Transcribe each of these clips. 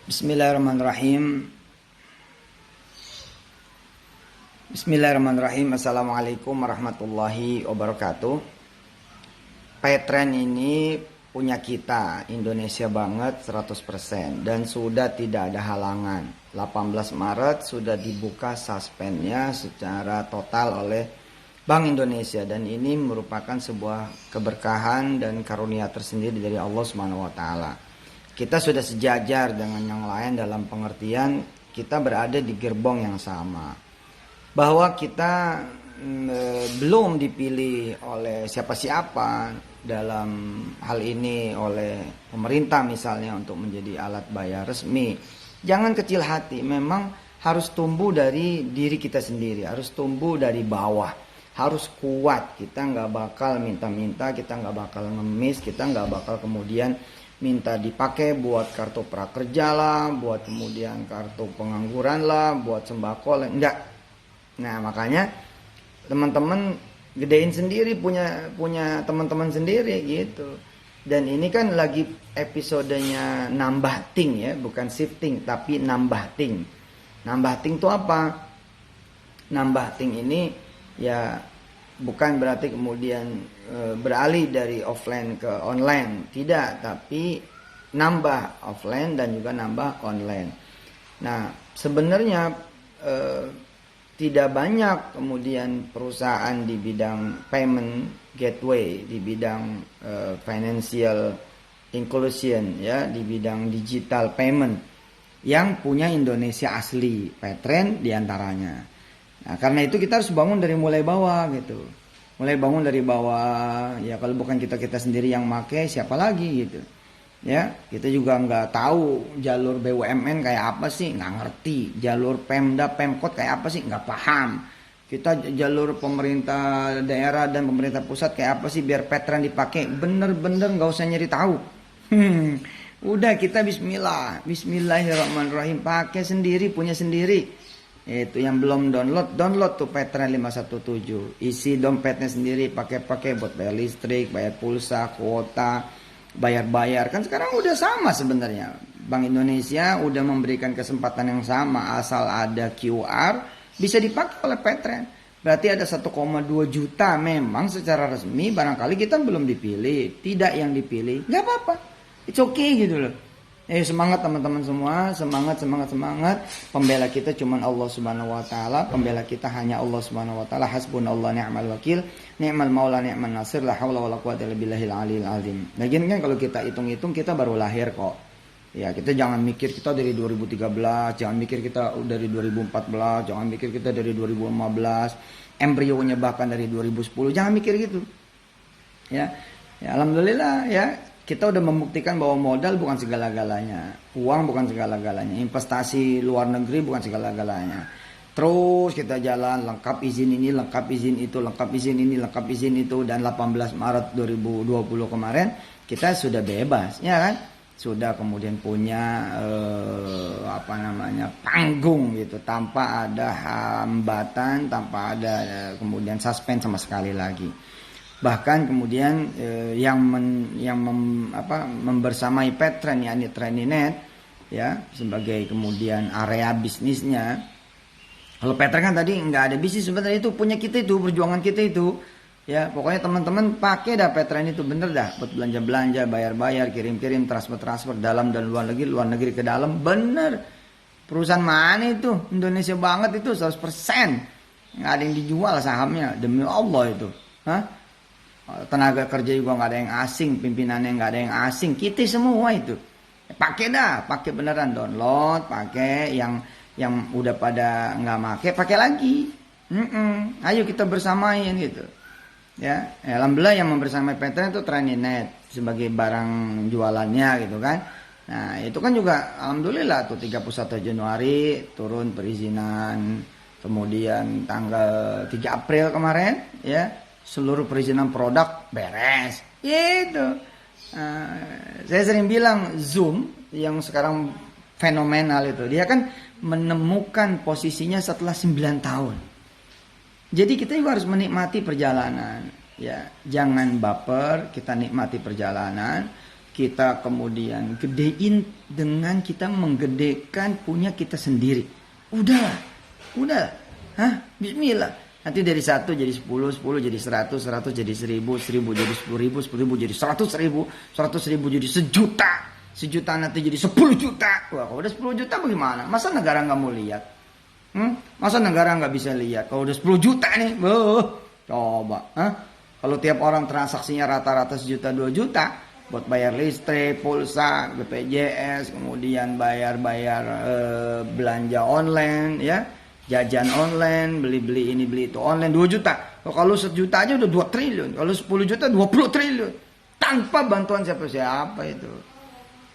Bismillahirrahmanirrahim. Bismillahirrahmanirrahim. Assalamualaikum warahmatullahi wabarakatuh. Petren ini punya kita, Indonesia banget 100%, dan sudah tidak ada halangan. 18 Maret sudah dibuka suspendnya secara total oleh Bank Indonesia, dan ini merupakan sebuah keberkahan dan karunia tersendiri dari Allah Subhanahu wa taala. Kita sudah sejajar dengan yang lain dalam pengertian kita berada di gerbong yang sama. Bahwa kita belum dipilih oleh siapa-siapa dalam hal ini oleh pemerintah misalnya untuk menjadi alat bayar resmi. Jangan kecil hati, memang harus tumbuh dari diri kita sendiri, harus tumbuh dari bawah, harus kuat. Kita nggak bakal minta-minta, kita nggak bakal ngemis, kita nggak bakal kemudian minta dipakai buat kartu prakerja lah, buat kemudian kartu pengangguran lah, buat sembako lah, enggak. Nah makanya teman-teman gedein sendiri, punya teman-teman sendiri gitu. Dan ini kan lagi episodenya nambah ting ya, bukan shifting tapi nambah ting. Nambah ting itu apa? Nambah ting ini ya bukan berarti kemudian beralih dari offline ke online, tidak, tapi nambah offline dan juga nambah online. Nah sebenarnya tidak banyak kemudian perusahaan di bidang payment gateway, di bidang financial inclusion ya, di bidang digital payment yang punya Indonesia asli, Petren diantaranya. Nah karena itu kita harus bangun dari mulai bawah gitu, mulai bangun dari bawah ya. Kalau bukan kita sendiri yang make, siapa lagi gitu ya. Kita juga nggak tahu jalur BUMN kayak apa sih, nggak ngerti. Jalur Pemda Pemkot kayak apa sih, nggak paham. Kita jalur pemerintah daerah dan pemerintah pusat kayak apa sih biar Petren dipakai. Bener-bener nggak usah nyari tahu. Udah kita Bismillahirrahmanirrahim, pakai sendiri, punya sendiri. Itu yang belum download tuh Petren 517. Isi dompetnya sendiri, pakai buat bayar listrik, bayar pulsa, kuota, bayar kan sekarang udah sama sebenarnya. Bank Indonesia udah memberikan kesempatan yang sama, asal ada QR bisa dipakai oleh Petren. Berarti ada 1,2 juta memang secara resmi, barangkali kita belum dipilih, tidak yang dipilih, nggak apa-apa, it's okay gitu loh. Semangat teman-teman semua, semangat. Pembela kita cuman Allah Subhanahu wa taala, pembela kita hanya Allah Subhanahu wa taala. Hasbunallah ni'mal wakil, ni'mal maula ni'man nasir, la haula wala quwata illa billahil aliyil azim. Lagian kan kalau kita hitung-hitung kita baru lahir kok. Ya, kita jangan mikir kita dari 2013, jangan mikir kita dari 2014, jangan mikir kita dari 2015, embrionya bahkan dari 2010, jangan mikir gitu. Ya alhamdulillah ya. Kita udah membuktikan bahwa modal bukan segala-galanya, uang bukan segala-galanya, investasi luar negeri bukan segala-galanya. Terus kita jalan, lengkap izin ini, lengkap izin itu, lengkap izin ini, lengkap izin itu, dan 18 Maret 2020 kemarin kita sudah bebas, ya kan? Sudah kemudian punya panggung gitu, tanpa ada hambatan, tanpa ada kemudian suspend sama sekali lagi. Bahkan kemudian yang membersamai Petren yakni Treninet ya sebagai kemudian area bisnisnya. Kalau Petren kan tadi nggak ada bisnis sebenarnya, itu punya kita, itu perjuangan kita itu ya. Pokoknya teman-teman pakai dah Petren itu, bener dah, buat belanja-belanja, bayar-bayar, kirim-kirim, transfer dalam dan luar negeri ke dalam, bener. Perusahaan mana itu Indonesia banget itu 100%, nggak ada yang dijual sahamnya, demi Allah itu. Tenaga kerja juga nggak ada yang asing, pimpinannya nggak ada yang asing, kita semua itu. Pakai dah, pakai beneran, download, pakai yang udah pada nggak pakai lagi. Ayo kita bersamain gitu. Ya, alhamdulillah yang membersamai Petren itu Treninet sebagai barang jualannya gitu kan. Nah itu kan juga alhamdulillah tuh 31 Januari turun perizinan, kemudian tanggal 3 April kemarin ya seluruh perizinan produk beres gitu. Saya sering bilang Zoom yang sekarang fenomenal itu, dia kan menemukan posisinya setelah 9 tahun. Jadi kita juga harus menikmati perjalanan ya, jangan baper, kita nikmati perjalanan. kita kemudian gedein dengan kita menggedekan punya kita sendiri. Udah, bismillah. Nanti dari 1 jadi 10, 10 jadi 100, 100 jadi 1000, 1000 jadi 10.000, 10.000 jadi 100.000, 100.000 jadi sejuta, sejuta nanti jadi 10 juta. Wah, kalau udah 10 juta bagaimana? Masa negara nggak mau lihat? Masa negara nggak bisa lihat? Kalau udah 10 juta nih, coba. Kalau tiap orang transaksinya rata-rata 1 juta 2 juta, buat bayar listrik, pulsa, BPJS, kemudian bayar belanja online, ya, jajan online, beli ini beli itu online 2 juta. Kalau 1 juta aja udah 2 triliun, kalau 10 juta 20 triliun, tanpa bantuan siapa-siapa itu.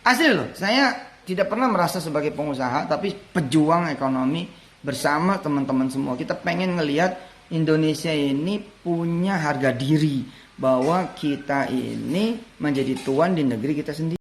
Asli loh, saya tidak pernah merasa sebagai pengusaha, tapi pejuang ekonomi bersama teman-teman semua. Kita pengen ngelihat Indonesia ini punya harga diri, bahwa kita ini menjadi tuan di negeri kita sendiri.